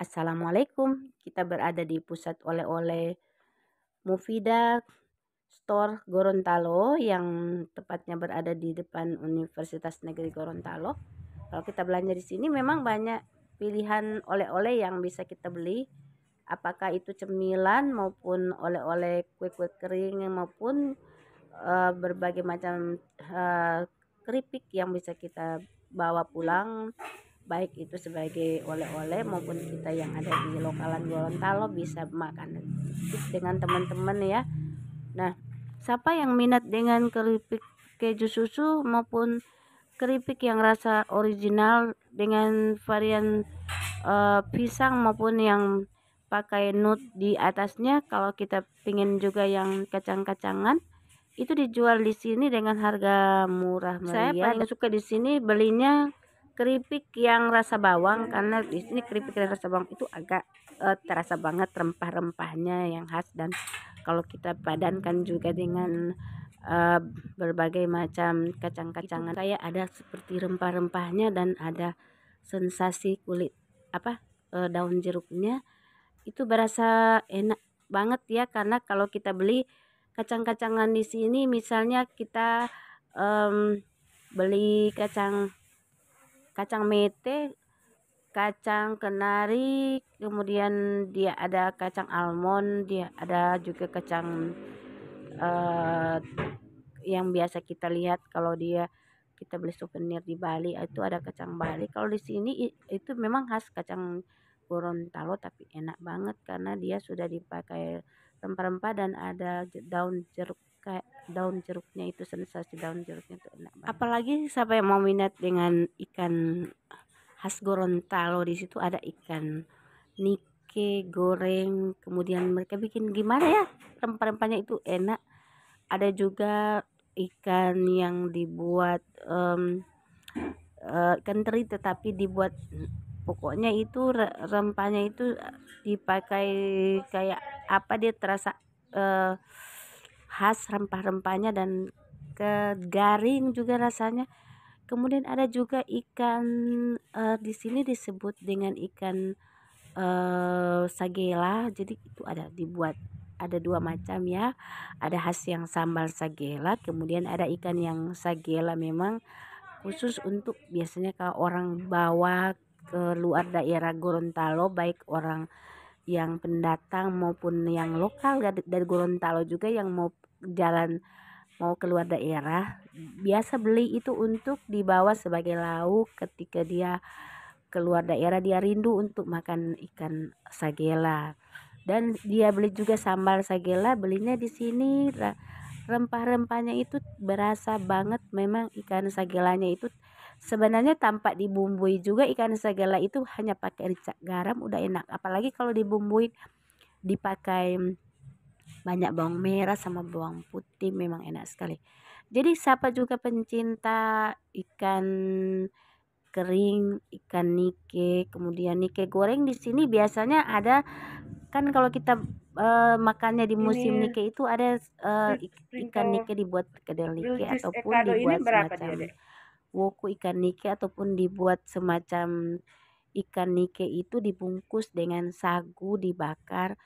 Assalamualaikum, kita berada di pusat oleh-oleh Mufida Store Gorontalo yang tepatnya berada di depan Universitas Negeri Gorontalo. Kalau kita belanja di sini memang banyak pilihan oleh-oleh yang bisa kita beli, apakah itu cemilan maupun oleh-oleh kue-kue kering maupun berbagai macam keripik yang bisa kita bawa pulang, baik itu sebagai oleh-oleh maupun kita yang ada di lokalan Gorontalo bisa makan dengan teman-teman ya. Nah, siapa yang minat dengan keripik keju susu maupun keripik yang rasa original dengan varian pisang maupun yang pakai nut di atasnya, kalau kita pingin juga yang kacang-kacangan itu dijual di sini dengan harga murah meriah. Saya paling suka di sini belinya keripik yang rasa bawang, karena di sini keripik yang rasa bawang itu agak terasa banget rempah-rempahnya yang khas, dan kalau kita padankan juga dengan uh, berbagai macam kacang-kacangan kayak ada seperti rempah-rempahnya dan ada sensasi kulit daun jeruknya, itu berasa enak banget ya. Karena kalau kita beli kacang-kacangan di sini, misalnya kita beli kacang mete, kacang kenari, kemudian dia ada kacang almond, dia ada juga kacang eh, yang biasa kita lihat kalau kita beli souvenir di Bali, itu ada kacang Bali. Kalau di sini itu memang khas kacang Gorontalo, tapi enak banget karena dia sudah dipakai rempah-rempah dan ada daun jeruk, kayak daun jeruknya itu, sensasi daun jeruknya itu enak banget. Apalagi siapa yang mau minat dengan ikan khas Gorontalo, di situ ada ikan nike goreng, kemudian mereka bikin gimana ya, rempah-rempahnya itu enak. Ada juga ikan yang dibuat ikan teri tetapi dibuat, pokoknya itu rempahnya itu dipakai kayak apa, dia terasa khas rempah-rempahnya dan garing juga rasanya. Kemudian ada juga ikan di sini disebut dengan ikan sagela. Jadi itu ada dua macam ya. Ada khas yang sambal sagela, kemudian ada ikan yang sagela memang khusus untuk biasanya kalau orang bawa ke luar daerah Gorontalo, baik orang yang pendatang maupun yang lokal dari Gorontalo juga yang mau keluar daerah, biasa beli itu untuk dibawa sebagai lauk ketika dia keluar daerah, dia rindu untuk makan ikan sagela. Dan dia beli juga sambal sagela, belinya di sini. Rempah-rempahnya itu berasa banget. Memang ikan sagelanya itu sebenarnya tanpa dibumbui juga, ikan sagela itu hanya pakai rica garam udah enak. Apalagi kalau dibumbui dipakai banyak bawang merah sama bawang putih, memang enak sekali. Jadi siapa juga pencinta ikan kering, ikan nike, kemudian nike goreng, di sini biasanya ada kan. Kalau kita makannya di musim nike itu ada ikan nike dibuat perkedel nike ataupun dibuat semacam woku ikan nike, ataupun dibuat semacam ikan nike itu dibungkus dengan sagu dibakar.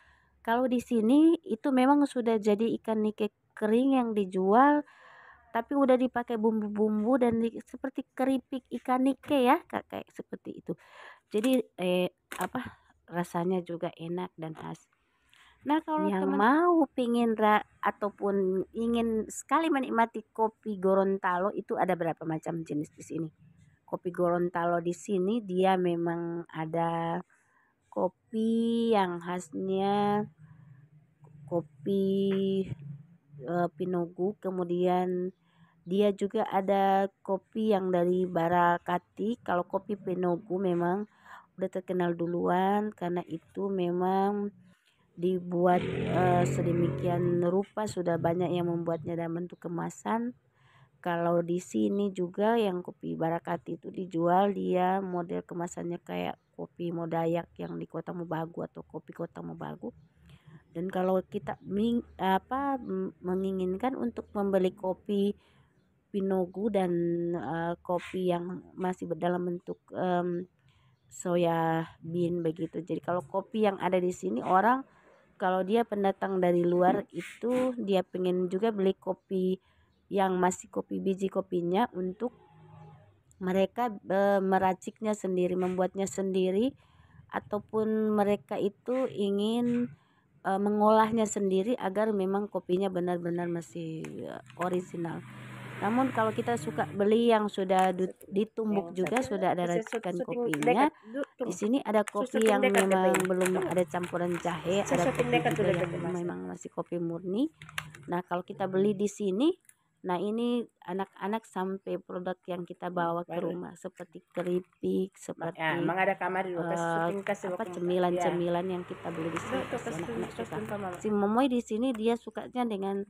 Kalau di sini itu memang sudah jadi ikan nike kering yang dijual, tapi udah dipakai bumbu-bumbu dan seperti keripik ikan nike ya, kayak seperti itu. Jadi rasanya juga enak dan khas. Nah, kalau yang mau pingin ataupun ingin sekali menikmati kopi Gorontalo, itu ada berapa macam jenis di sini. Kopi Gorontalo di sini dia memang ada kopi yang khasnya kopi Pinogu, kemudian dia juga ada kopi yang dari Barakati. Kalau kopi Pinogu memang udah terkenal duluan karena itu memang dibuat sedemikian rupa, sudah banyak yang membuatnya dalam bentuk kemasan. Kalau di sini juga yang kopi Barakati itu dijual, dia model kemasannya kayak kopi Modayak yang di Kota Mobagu atau kopi Kota Mobagu. Dan kalau kita menginginkan untuk membeli kopi Pinogu dan kopi yang masih dalam bentuk soya bean begitu. Jadi kalau kopi yang ada di sini orang kalau dia pendatang dari luar itu dia pengen juga beli kopi yang masih kopi biji kopinya untuk mereka meraciknya sendiri, membuatnya sendiri ataupun mereka itu ingin mengolahnya sendiri agar memang kopinya benar-benar masih orisinal. Namun kalau kita suka beli yang sudah ditumbuk juga sudah ada racikan kopinya. Di sini ada kopi yang memang belum ada campuran jahe, ada kopi juga yang memang masih kopi murni. Nah, kalau kita beli di sini, nah ini anak-anak sampai produk yang kita bawa ke rumah seperti keripik, seperti cemilan-cemilan yang kita beli di sini. Anak-anak suka. Si Momoy di sini dia sukanya dengan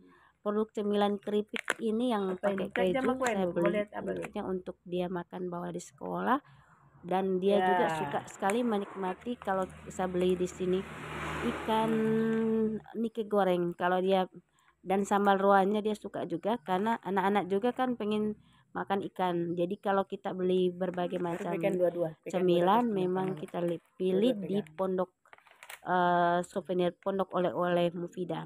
produk cemilan keripik ini yang pakai keju. Saya beli untuknya untuk dia makan bawa di sekolah, dan dia juga suka sekali menikmati kalau saya beli di sini ikan nike goreng kalau dia, dan sambal roanya dia suka juga karena anak-anak juga kan pengen makan ikan. Jadi kalau kita beli berbagai macam cemilan memang kita pilih di pondok souvenir, pondok oleh-oleh Mufida.